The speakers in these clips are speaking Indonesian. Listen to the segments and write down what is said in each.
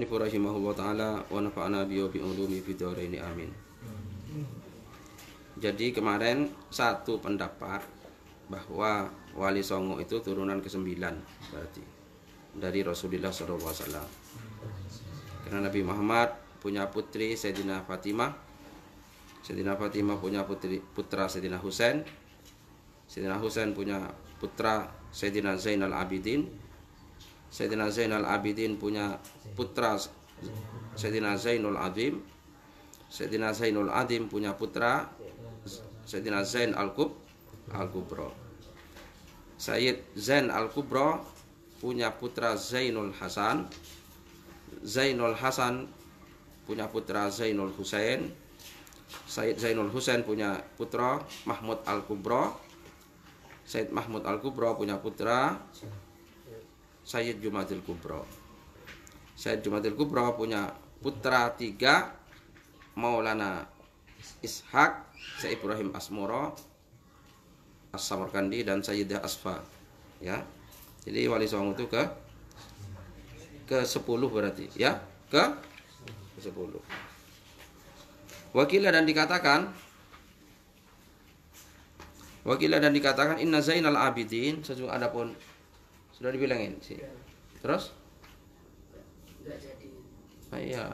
Rahimahullah ta'ala wa nafa'ana bihi bi ulumi fid dharain amin. Jadi kemarin satu pendapat bahwa Wali Songo itu turunan ke-9 berarti dari Rasulullah SAW. Karena Nabi Muhammad punya putri Sayyidina Fatimah. Sayyidina Fatimah punya putra Sayyidina Husain. Sayyidina Husain punya putra Sayyidina Zainal Abidin. Sayyidina Zainal Abidin punya putra Sayyidina Zainul Azim. Sayyidina Zainul Azim punya putra Sayyidina Zain Al-Kubro. Sayyid Zain Al-Kubro punya putra Zainul Hasan. Zainul Hasan punya putra Zainul Husain. Sayyid Zainul Husain punya putra Mahmud Al-Kubro. Sayyid Mahmud Al-Kubro punya putra Sayyid Jumadil Kubro. Sayyid Jumadil Kubro punya putra 3, Maulana Ishaq, Sayyid Ibrahim Asmoro, As-Samarkandi, dan Sayyidah Asfa. Ya. Jadi Wali Songo itu ke-10 berarti, ya. Ke-10. Wakilah dan dikatakan inna Zainal Abidin, sesungguhnya adapun sudah dibilangin sih. Terus? Iya.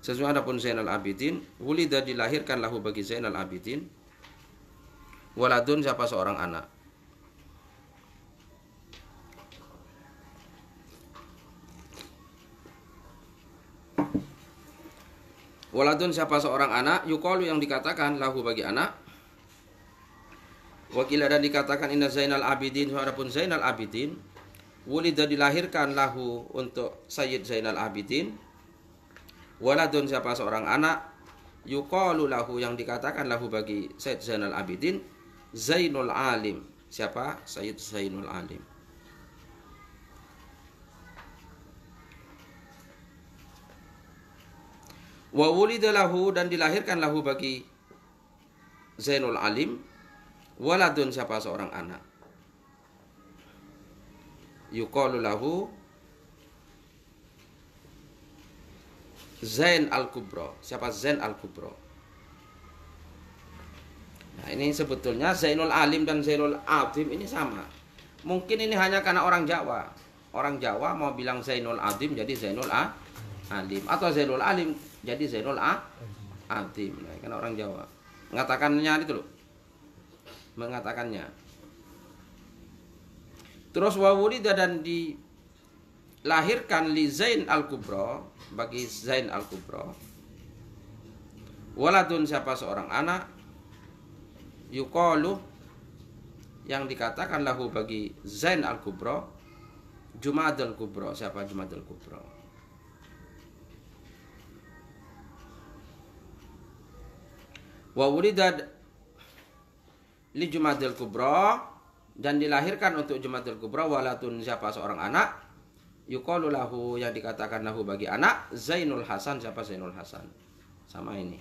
Sesungguhnya adapun Zainal Abidin, wulida dilahirkan lahu bagi Zainal Abidin waladun, siapa seorang anak. Waladun siapa seorang anak, yuqalu yang dikatakan lahu bagi anak. Wakilah dan dikatakan inna Zainal Abidin, adapun Zainal Abidin wulida dilahirkan lahu untuk Sayyid Zainal Abidin waladun siapa seorang anak, yuqalu lahu yang dikatakan lahu bagi Sayyid Zainal Abidin Zainul Alim, siapa? Sayyid Zainul Alim. Wa wulida lahu dan dilahirkan lahu bagi Zainul Alim waladun siapa seorang anak, yuqalu lahu Zain Al-Kubro, siapa? Zain Al-Kubro. Nah, ini sebetulnya Zainul Alim dan Zainul Azim ini sama. Mungkin ini hanya karena orang Jawa. Orang Jawa mau bilang Zainul Azim jadi Zainul Alim, atau Zainul Alim jadi Zainul Azim. Nah, karena orang Jawa mengatakannya itu loh. Mengatakannya. Terus wawulida dan dilahirkan li Zain Al-Kubro, bagi Zain Al-Kubro waladun siapa seorang anak, yuqalu yang dikatakan lahu bagi Zain Al-Kubro Jumadil Kubro, siapa? Jumadil Kubro. Wawulida li Jumadil Kubro dan dilahirkan untuk Jumadil Kubro waladun siapa seorang anak, yuqalu lahu yang dikatakan lahu bagi anak Zainul Hasan, siapa? Zainul Hasan. Sama ini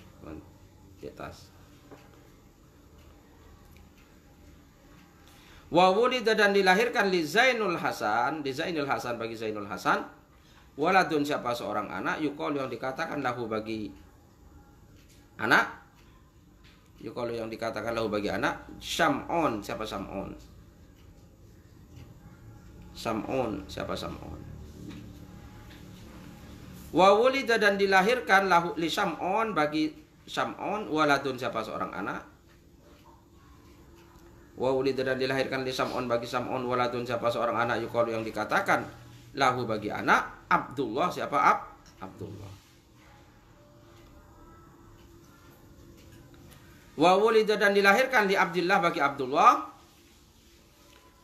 di atas. Wa wulida dan dilahirkan li Zainul Hasan, di Zainul Hasan bagi Zainul Hasan waladun siapa seorang anak, yuqalu yang dikatakan lahu bagi anak, yuqalu yang dikatakan lahu bagi anak Syam'un, siapa? Syam'un. Syam'un, siapa? Syam'un. Wa wulida dan dilahirkan lahu li Syam'un bagi Syam'un waladun siapa seorang anak. Wa wulida dan dilahirkan li Syam'un bagi Syam'un waladun siapa seorang anak, yuqalu yang dikatakan lahu bagi anak Abdullah, siapa? Abdullah. Wa wulida dan dilahirkan li Abdillah bagi Abdullah.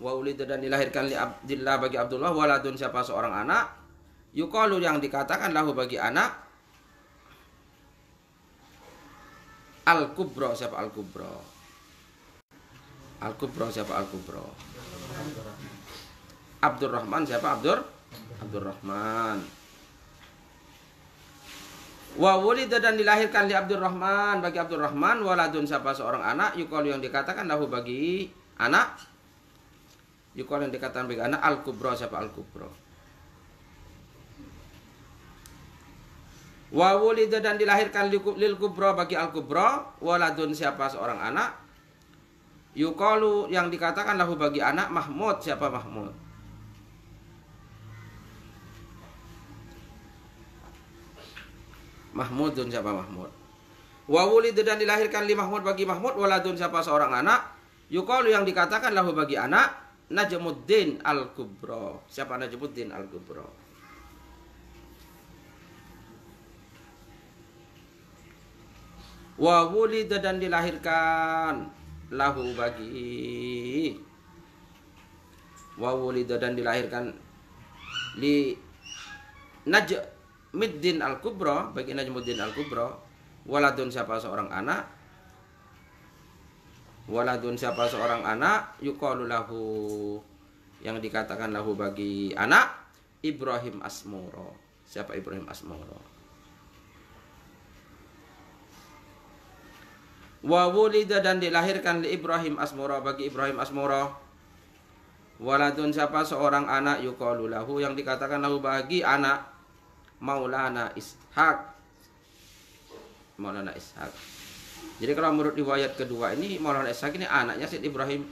Wa wulida dan dilahirkan li Abdillah bagi Abdullah waladun siapa seorang anak, yuqalu yang dikatakan lahu bagi anak Al-Kubro, siapa? Al-Kubro. Al-Kubro, siapa? Al-Kubro. Abdurrahman, siapa? Abdurrahman. Wa wulida dan dilahirkan li Abdurrahman bagi Abdurrahman waladun siapa seorang anak, yuqalu yang dikatakan lahu bagi anak, yuqalu yang dikatakan bagi anak Al-Kubro, siapa? Al-Kubro. Wa wulida dan dilahirkan lil kubra bagi al kubra, waladun siapa seorang anak, yuqalu yang dikatakan lahu bagi anak Mahmud, siapa Mahmud. Mahmudun siapa Mahmud. Wa wulida dan dilahirkan li Mahmud bagi Mahmud, waladun siapa seorang anak, yuqalu yang dikatakan lahu bagi anak Najmuddin al kubra, siapa Najmuddin al kubra. Wa wulida dan dilahirkan lahu bagi, wa wulida dan dilahirkan li Najmuddin al kubra bagi Najmuddin al kubra, waladun siapa seorang anak, waladun siapa seorang anak, yuqalu lahu yang dikatakan lahu bagi anak Ibrahim Asmoro, siapa Ibrahim Asmoro. Wa wulida dan dilahirkan li Ibrahim Asmoro bagi Ibrahim Asmoro, waladun siapa seorang anak, yuqalu lahu yang dikatakan lahu bagi anak Maulana Ishaq, Maulana Ishaq. Jadi kalau menurut riwayat kedua ini Maulana Ishaq ini anaknya Syed Ibrahim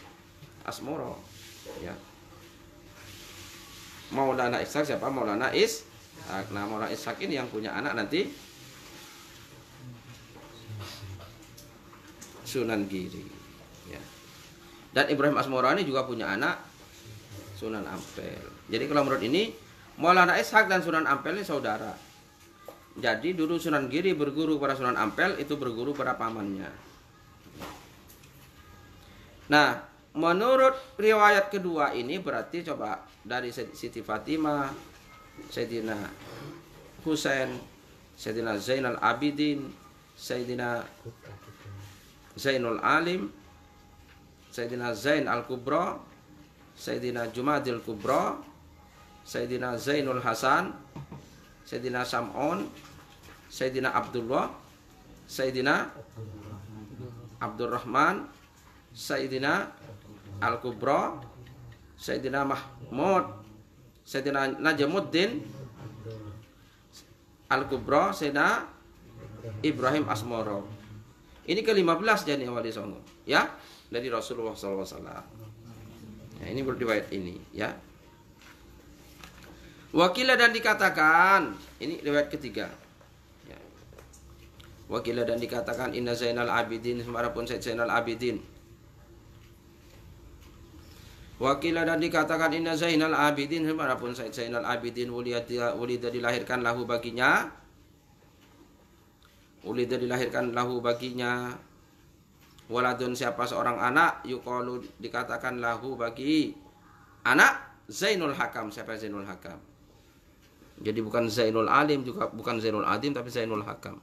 Asmoro, ya. Maulana Ishaq siapa? Maulana Ishaq. Nah, Maulana Ishaq ini yang punya anak nanti Sunan Giri, ya. Dan Ibrahim Asmoro ini juga punya anak Sunan Ampel. Jadi kalau menurut ini Maulana Ishaq dan Sunan Ampel ini saudara. Jadi dulu Sunan Giri berguru pada Sunan Ampel, itu berguru pada pamannya. Nah, menurut riwayat kedua ini berarti coba dari Siti Fatimah, Sayyidina Husain, Sayyidina Zainal Abidin, Sayyidina Zainul Alim, Sayyidina Zain Al-Kubra, Sayyidina Jumadil Kubra, Sayyidina Zainul Hasan, Sayyidina Sam'un, Sayyidina Abdullah, Sayyidina Abdurrahman, Sayyidina Al-Kubra, Sayyidina Mahmud, Sayyidina Najmuddin Al-Kubra, Sayyidina Ibrahim Asmoro. Ini ke-15 jadi Wali Songo, ya, dari Rasulullah SAW. Nah, ini riwayat ini, ya. Wakilah dan dikatakan, ini riwayat ketiga. Ya. Wakilah dan dikatakan Inna Zainal Abidin, semarapun Said Zainal Abidin. Wakilah dan dikatakan Inna Zainal Abidin, semarapun Said Zainal Abidin wulida dilahirkan lahu baginya. Ulida dilahirkan lahu baginya waladun siapa seorang anak, yuqalu dikatakan lahu bagi anak Zainul Hakam, siapa Zainul Hakam. Jadi bukan Zainul Alim, juga bukan Zainul Adim, tapi Zainul Hakam.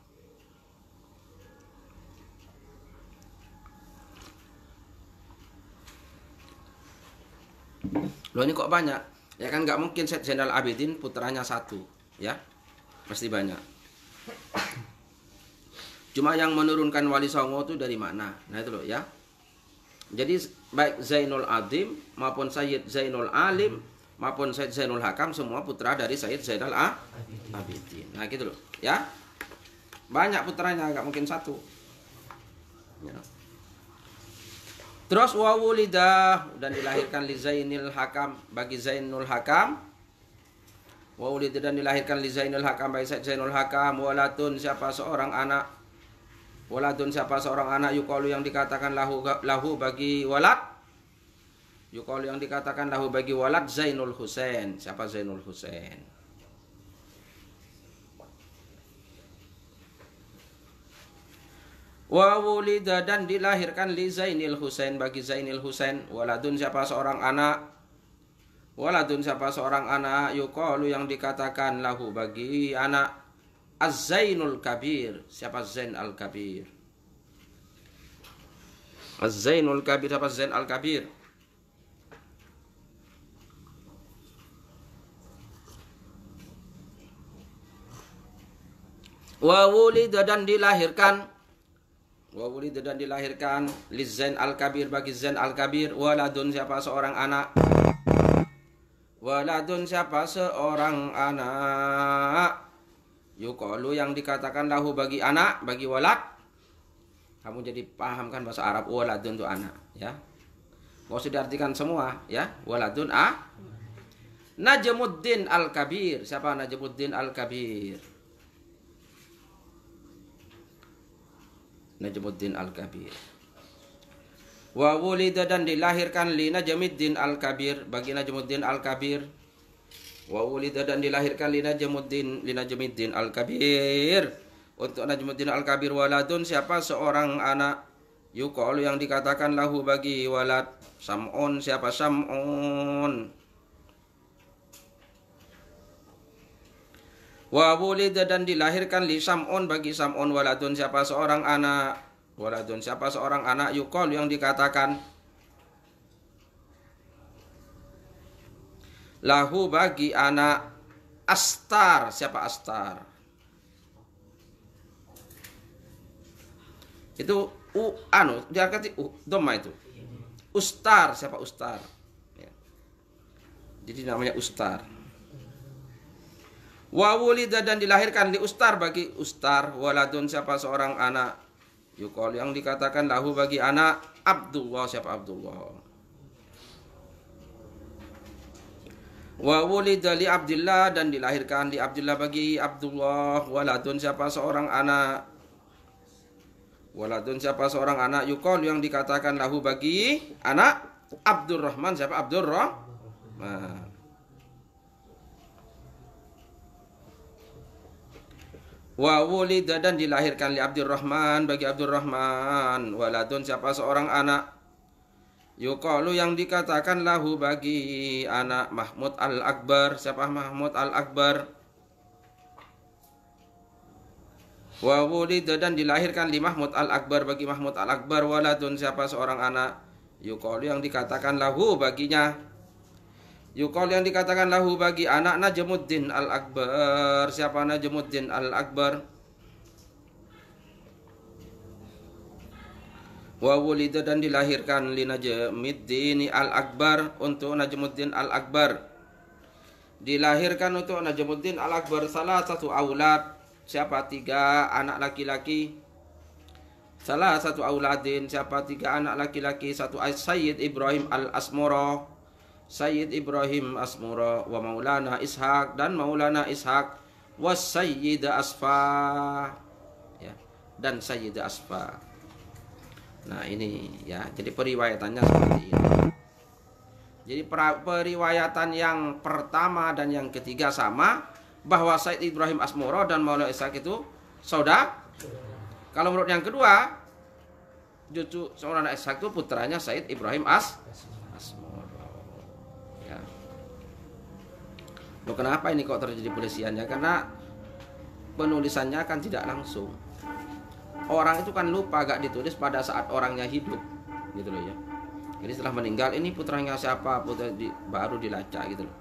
Loh ini kok banyak? Ya kan nggak mungkin Syed Zainal Abidin putranya satu, ya pasti banyak. Cuma yang menurunkan Wali Songo itu dari mana? Nah itu loh, ya. Jadi baik Zainul Adim maupun Sayyid Zainul Alim maupun Sayyid Zainul Hakam semua putra dari Sayyid Zainal Abidin. Nah gitu loh, ya. Banyak putranya, nggak mungkin satu. Ya. Terus wa wulida dan dilahirkan li Zainul Hakam bagi Zainul Hakam. Wa wulida dan dilahirkan li Zainul Hakam bagi Sayyid Zainul Hakam, walatun siapa seorang anak, waladun siapa seorang anak, yuqalu yang dikatakan lahu bagi walad, yuqalu yang dikatakan lahu bagi walad Zainul Husain, siapa Zainul Husain. Wa wulida dan dilahirkan li Zainil Husain bagi Zainil Husain, waladun siapa seorang anak, waladun siapa seorang anak, yuqalu yang dikatakan lahu bagi anak Az-Zainul Kabir, siapa Zain Al-Kabir. Az-Zainul Kabir, siapa Zain Al-Kabir. Wa wulida dan dilahirkan, wa wulida dan dilahirkan li Zain Al-Kabir bagi Zain Al-Kabir, waladun siapa seorang anak, waladun siapa seorang anak, yuqalu yang dikatakan lahu bagi anak, bagi walad. Kamu jadi paham kan bahasa Arab, waladun itu anak, ya. Mau sudah diartikan semua, ya. Waladun Najmuddin Al-Kabir. Siapa Najmuddin Al-Kabir? Najmuddin Al-Kabir. Wa wulida dan dilahirkan li Najmuddin Al-Kabir, bagi Najmuddin Al-Kabir. Wa wulida dan dilahirkan li Najmuddin Al-Kabir. Untuk Najmuddin Al-Kabir waladun, siapa seorang anak, yuqalu yang dikatakan lahu bagi walad, Sam'un, siapa Sam'un. Wa wulida dan dilahirkan li Sam'un, bagi Sam'un waladun, siapa seorang anak, waladun, siapa seorang anak, yuqalu yang dikatakan lahu bagi anak Astar, siapa Astar. Itu diangkat dhamma itu. Ustar, siapa Ustar, ya. Jadi namanya Ustar. Wa wulida dan dilahirkan li Ustar, bagi Ustar waladun, siapa seorang anak, yuqalu yang dikatakan lahu bagi anak Abdullah, siapa Abdullah. Wa wulida li Abdillah dan dilahirkan li Abdillah bagi Abdullah waladun, siapa seorang anak, waladun, siapa seorang anak, yuqalu yang dikatakan lahu bagi anak Abdurrahman, siapa Abdurrahman. Wa wulida dan dilahirkan li Abdurrahman bagi Abdurrahman waladun, siapa seorang anak, yuqalu yang dikatakan lahu bagi anak Mahmud Al-Akbar, siapa Mahmud Al-Akbar. Wa wulida dan dilahirkan li Mahmud Al-Akbar bagi Mahmud Al-Akbar waladun, siapa seorang anak, yuqalu yang dikatakan lahu baginya, yuqalu yang dikatakan lahu bagi anak Najmuddin Al-Akbar, siapa Najmuddin Al-Akbar. Wa wulida dan dilahirkan li Najmuddin Al-Akbar, untuk Najmuddin Al-Akbar dilahirkan untuk Najmuddin Al-Akbar salah satu aulad, siapa 3 anak laki-laki. Salah satu auladin, siapa 3 anak laki-laki. Satu Sayyid Ibrahim Al-Asmura, Sayyid Ibrahim Asmura, wa Maulana Ishaq dan Maulana Ishaq, was Sayyidah Asfa, ya, dan Sayyidah Asfa. Nah ini ya, jadi periwayatannya seperti ini. Jadi periwayatan yang pertama dan yang ketiga sama, bahwa Sayyid Ibrahim Asmura dan Maulana Ishaq itu saudara. Kalau menurut yang kedua, cucu Maulana Ishaq itu putranya Sayyid Ibrahim Asmura. Ya. Loh, kenapa ini kok terjadi pelesiannya? Karena penulisannya kan tidak langsung. Orang itu kan lupa, gak ditulis pada saat orangnya hidup, gitu loh ya. Jadi setelah meninggal, ini putranya siapa, baru dilacak gitu loh.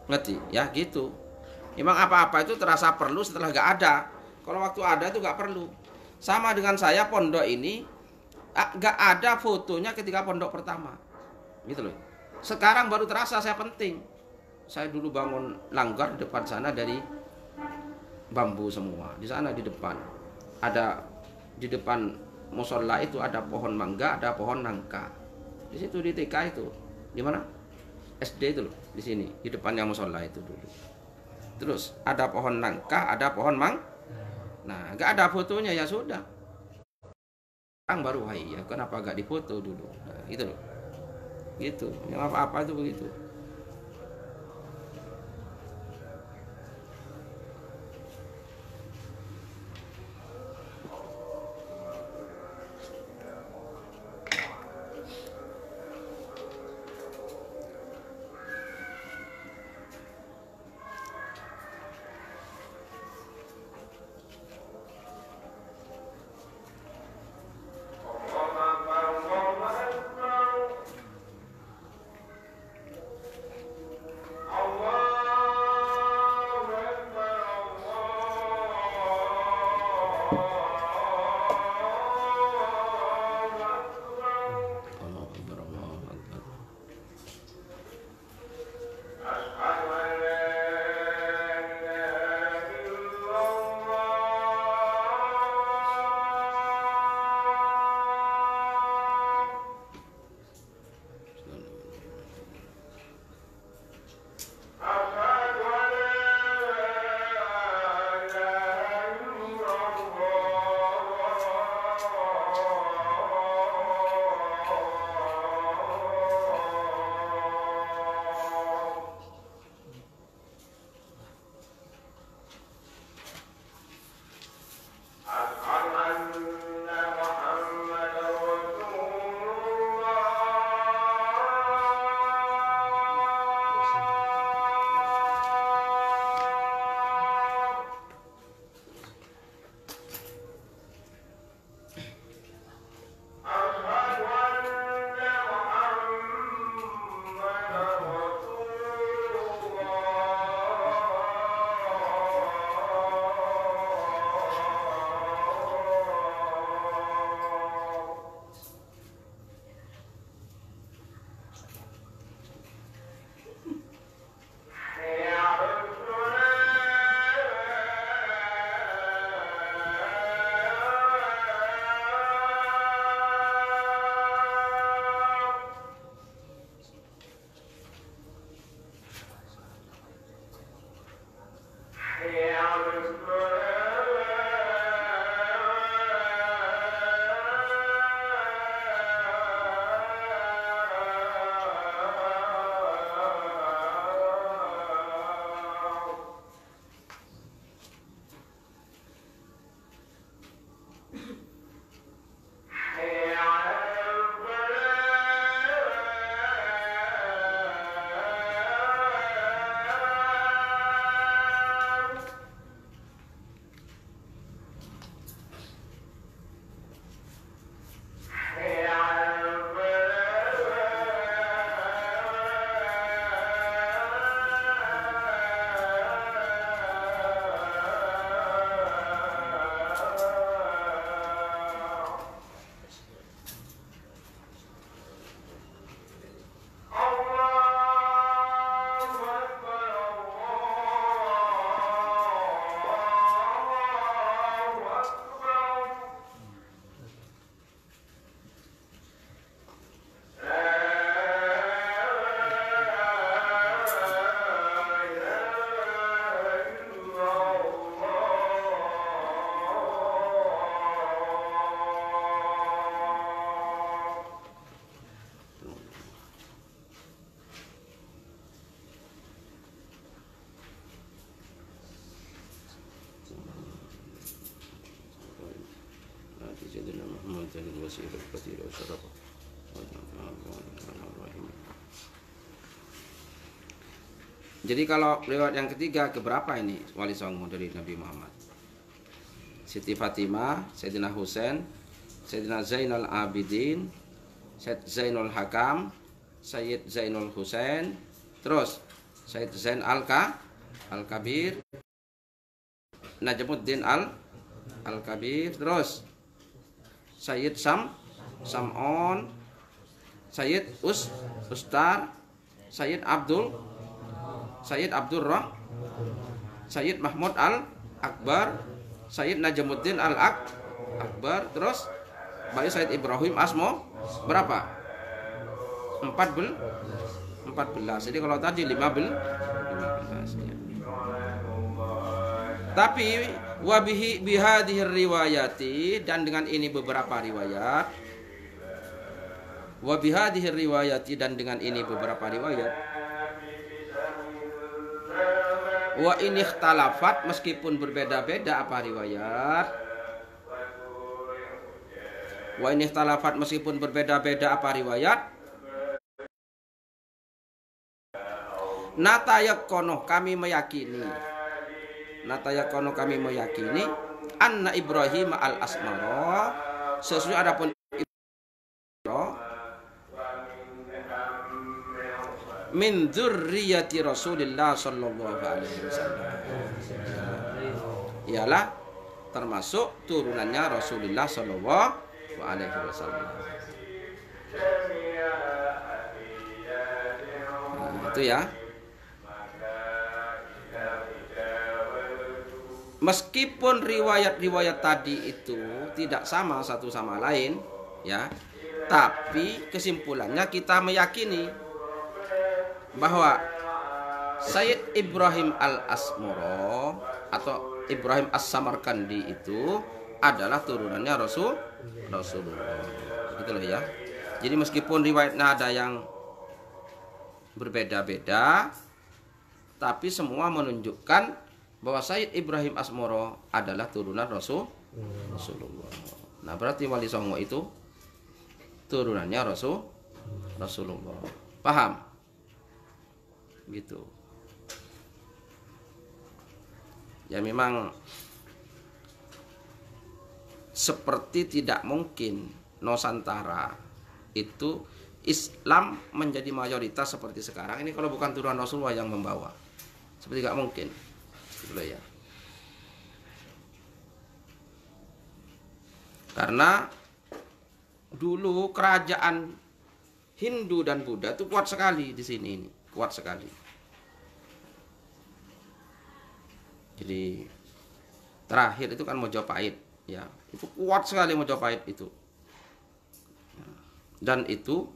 Ngerti? Ya gitu. Memang apa-apa itu terasa perlu setelah gak ada. Kalau waktu ada itu gak perlu. Sama dengan saya, pondok ini gak ada fotonya ketika pondok pertama, gitu loh. Sekarang baru terasa saya penting. Saya dulu bangun langgar di depan sana dari bambu semua. Di sana di depan ada, di depan musola itu ada pohon mangga, ada pohon nangka. Di situ di TK itu, di mana? SD itu loh, di sini di depannya musola itu dulu. Terus ada pohon nangka, ada pohon Nah, nggak ada fotonya, ya sudah. Sekarang baru, wah iya, kenapa nggak difoto dulu? Nah, gitu loh. Gitu. Yang apa-apa itu begitu. basirul qadirul syaraf. Jadi kalau riwayat yang ketiga keberapa ini Wali Songo dari Nabi Muhammad? Siti Fatimah, Sayyidina Husain, Sayyidina Zainal Abidin, Sayyid Zainul Hakam, Sayyid Zainul Husain, terus Sayyid Zain Al-Kabir, Najmuddin Al-Kabir, terus Sayyid Sam'on, Sayyid Ustar, Sayyid Abdurrah, Sayyid Mahmud Al-Akbar, Sayyid Najmuddin Al-Akbar, terus Bayu Sayyid Ibrahim Asmo berapa? 14. Jadi kalau tadi 15 ya. Tapi wabihi bihadhihi riwayati, dan dengan ini beberapa riwayat, wabihadhihi riwayati, dan dengan ini beberapa riwayat, wa ini ikhtalafat, meskipun berbeda-beda apa riwayat, wa ini ikhtalafat, meskipun berbeda-beda apa riwayat, natayakono kami meyakini, natayakono kami meyakini, anna Ibrahim al-Asmara, sesungguhnya adapun min dzurriyyati Rasulillah sallallahu alaihi wasallam, ialah termasuk turunannya Rasulullah sallallahu alaihi wasallam. Nah, itu ya. Meskipun riwayat-riwayat tadi itu tidak sama satu sama lain, ya, tapi kesimpulannya kita meyakini bahwa Sayyid Ibrahim Al-Asmara atau Ibrahim As-Samarkandi itu adalah turunannya Rasulullah. Gitu loh ya. Jadi meskipun riwayatnya ada yang berbeda-beda, tapi semua menunjukkan bahwa Sayyid Ibrahim Asmara adalah turunan Rasulullah. Nah, berarti Wali Songo itu turunannya Rasulullah. Paham? Gitu. Ya memang seperti tidak mungkin Nusantara itu Islam menjadi mayoritas seperti sekarang ini kalau bukan turunan Rasulullah yang membawa. Seperti tidak mungkin. Gitu ya. Karena dulu kerajaan Hindu dan Buddha itu kuat sekali di sini ini. Kuat sekali. Jadi terakhir itu kan Mojopahit, ya, itu kuat sekali Mojopahit itu. Dan itu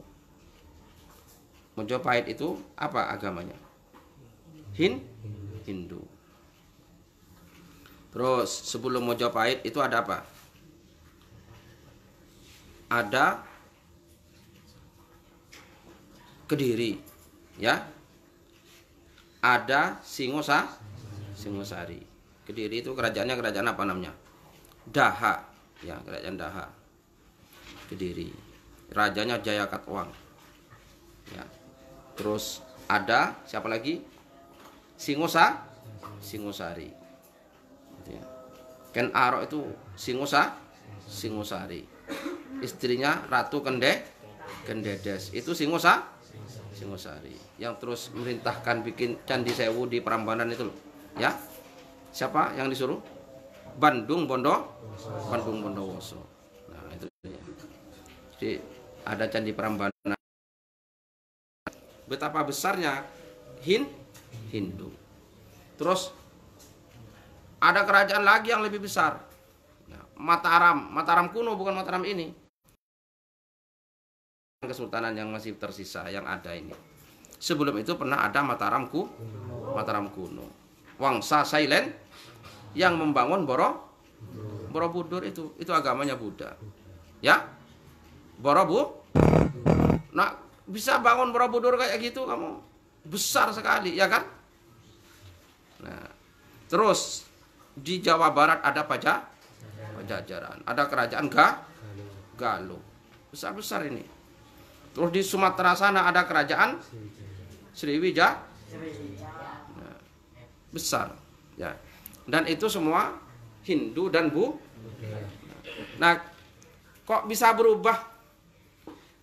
Mojopahit itu apa agamanya? Hindu. Terus sebelum Mojopahit itu ada apa? Ada Kediri, ya. Ada Singosari. Kediri itu kerajaannya kerajaan apa namanya? Daha, ya, kerajaan Daha. Kediri. Rajanya Jayakatwang. Ya. Terus ada siapa lagi? Singosari. Gitu ya. Ken Arok itu Singosari. Istrinya Ratu Kendedes. Itu Singosari. Yang terus merintahkan bikin Candi Sewu di Prambanan itu loh. Ya. Siapa yang disuruh? Bandung Bondowoso. Nah, itu ya. Jadi ada Candi Prambanan. Betapa besarnya Hindu. Terus ada kerajaan lagi yang lebih besar. Mataram kuno, bukan Mataram ini. Kesultanan yang masih tersisa yang ada ini. Sebelum itu pernah ada Mataram kuno. Wangsa Sailen yang membangun Borobudur itu agamanya Buddha. Ya? Nah, bisa bangun Borobudur kayak gitu kamu. Besar sekali, ya kan? Nah, terus di Jawa Barat ada Pajajaran, ada kerajaan Galuh. Besar-besar ini. Terus di Sumatera sana ada kerajaan Sriwijaya. Nah, besar ya. Dan itu semua Hindu dan Nah, kok bisa berubah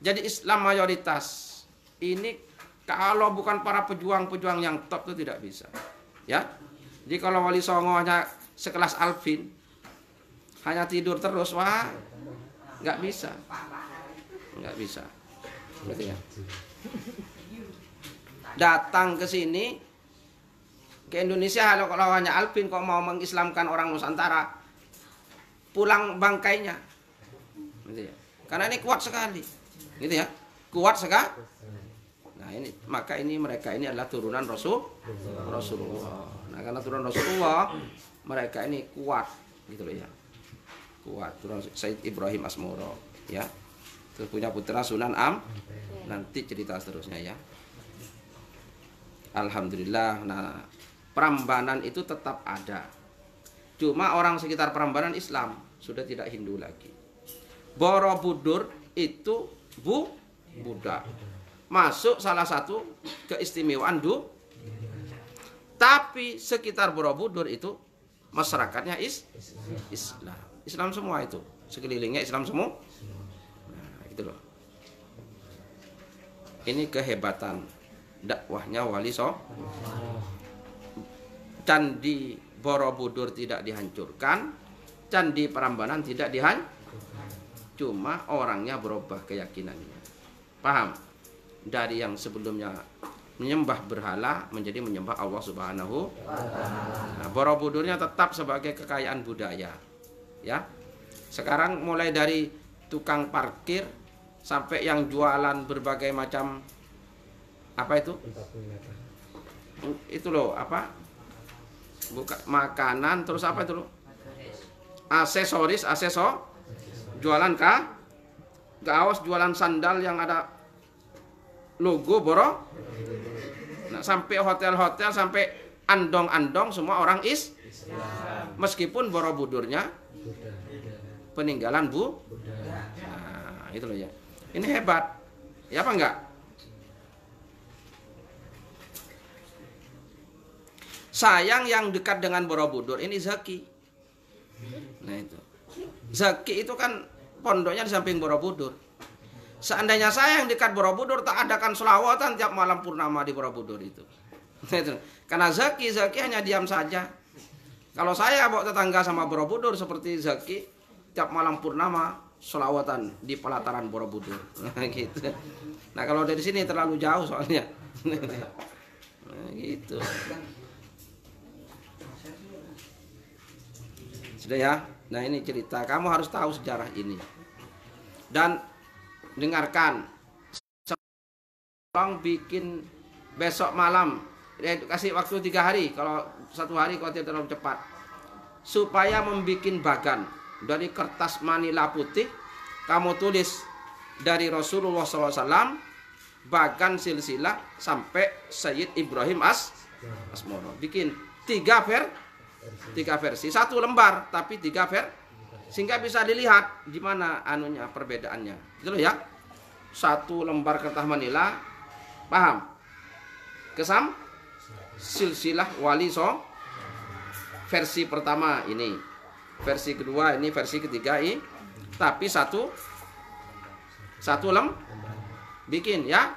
jadi Islam mayoritas? Ini kalau bukan para pejuang-pejuang yang top itu tidak bisa. Ya. Jadi kalau Wali Songo hanya sekelas Alvin, hanya tidur terus, wah, nggak bisa. Nggak bisa. Gitu ya. Datang ke sini, ke Indonesia, kalau hanya Alvin kok mau mengislamkan orang Nusantara, pulang bangkainya. Gitu ya. Karena ini kuat sekali. Gitu ya. Kuat sekali. Nah, ini maka mereka ini adalah turunan Rasulullah. Nah, karena turunan Rasulullah, mereka ini kuat gitu loh ya. Kuat. Turunan Sayyid Ibrahim Asmoro ya. Terus punya putra Sunan Nanti cerita seterusnya ya. Alhamdulillah. Nah, Prambanan itu tetap ada. Cuma orang sekitar Prambanan Islam, sudah tidak Hindu lagi. Borobudur itu Buddha. Masuk salah satu keistimewaan tapi sekitar Borobudur itu masyarakatnya Islam. Islam semua itu. Sekelilingnya Islam semua. Nah, itu loh. Ini kehebatan dakwahnya Wali Songo. Candi Borobudur tidak dihancurkan, Candi Prambanan tidak cuma orangnya berubah keyakinannya. Paham? Dari yang sebelumnya menyembah berhala menjadi menyembah Allah Subhanahu. Nah, Borobudurnya tetap sebagai kekayaan budaya. Ya. Sekarang mulai dari tukang parkir sampai yang jualan berbagai macam apa itu? Itu loh, apa? Bukan makanan, terus apa itu loh? Aksesoris, jualan kaos, jualan sandal yang ada logo Borobudur. Nah, sampai hotel-hotel, sampai andong-andong semua orang Islam. Meskipun Borobudurnya peninggalan Nah, itu loh ya. Ini hebat. Ya apa enggak? Sayang yang dekat dengan Borobudur ini Zaki. Nah itu. Zaki itu kan pondoknya di samping Borobudur. Seandainya saya yang dekat Borobudur, tak adakan selawatan tiap malam purnama di Borobudur itu. Karena Zaki hanya diam saja. Kalau saya bawa tetangga sama Borobudur seperti Zaki, tiap malam purnama selawatan di pelataran Borobudur. Gitu. Nah kalau dari sini terlalu jauh soalnya. Gitu. Sudah ya. Nah ini cerita. Kamu harus tahu sejarah ini. Dan dengarkan, tolong bikin besok malam, kasih waktu 3 hari, kalau 1 hari kalau tidak terlalu cepat, supaya membuat bagan dari kertas manila putih, kamu tulis dari Rasulullah SAW, bagan silsilah sampai Sayyid Ibrahim Asmoro. Bikin 3 versi, 1 lembar tapi 3 versi. Sehingga bisa dilihat di mana anunya perbedaannya. Gitu loh ya. 1 lembar kertas manila, paham? Kesam silsilah Wali Songo versi pertama ini. Versi kedua ini, versi ketiga ini. Tapi satu bikin ya.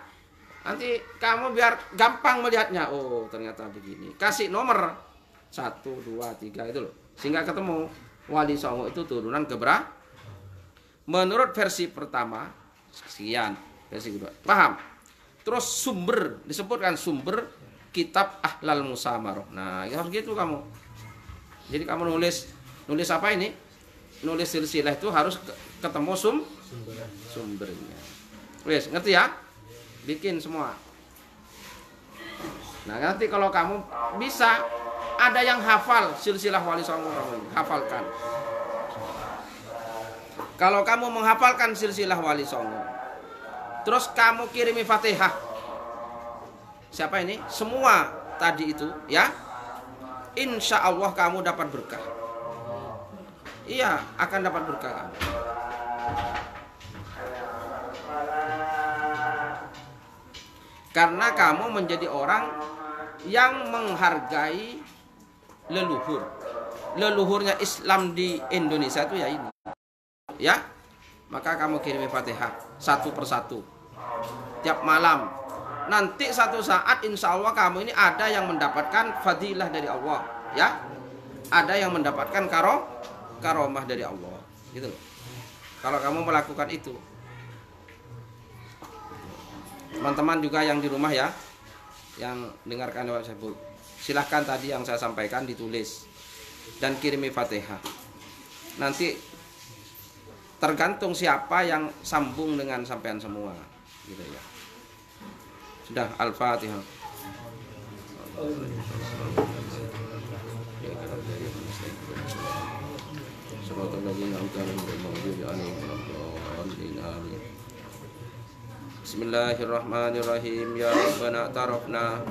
Nanti kamu biar gampang melihatnya. Oh, ternyata begini. Kasih nomor 1, 2, 3 itu loh. Sehingga ketemu Wali Songo itu turunan keberapa? Menurut versi pertama sekian, versi kedua. Paham? Terus sumber, disebutkan sumber kitab Ahlal Musamaroh. Nah, harus gitu kamu. Jadi kamu nulis apa ini? Nulis silsilah itu harus ketemu sumbernya. Wes, ngerti ya? Bikin semua. Nah, nanti kalau kamu bisa, ada yang hafal silsilah Wali Songo, hafalkan. Kalau kamu menghafalkan silsilah Wali Songo, terus kamu kirimi Fatihah. Siapa ini? Semua tadi itu, ya. Insya Allah kamu dapat berkah. Iya, akan dapat berkah kamu. Karena kamu menjadi orang yang menghargai leluhur. Leluhurnya Islam di Indonesia itu ya ini. Ya, maka kamu kirimi Fatihah satu persatu tiap malam. Nanti satu saat insya Allah kamu ini ada yang mendapatkan fadilah dari Allah, ya. Ada yang mendapatkan karomah dari Allah, gitu loh. Kalau kamu melakukan itu. Teman-teman juga yang di rumah ya, yang dengarkan tersebut, silahkan tadi yang saya sampaikan ditulis dan kirimi Fatihah. Nanti tergantung siapa yang sambung dengan sampean semua, gitu ya. Sudah, Al-Fatihah. Bismillahirrahmanirrahim. Ya Rabbana tarafna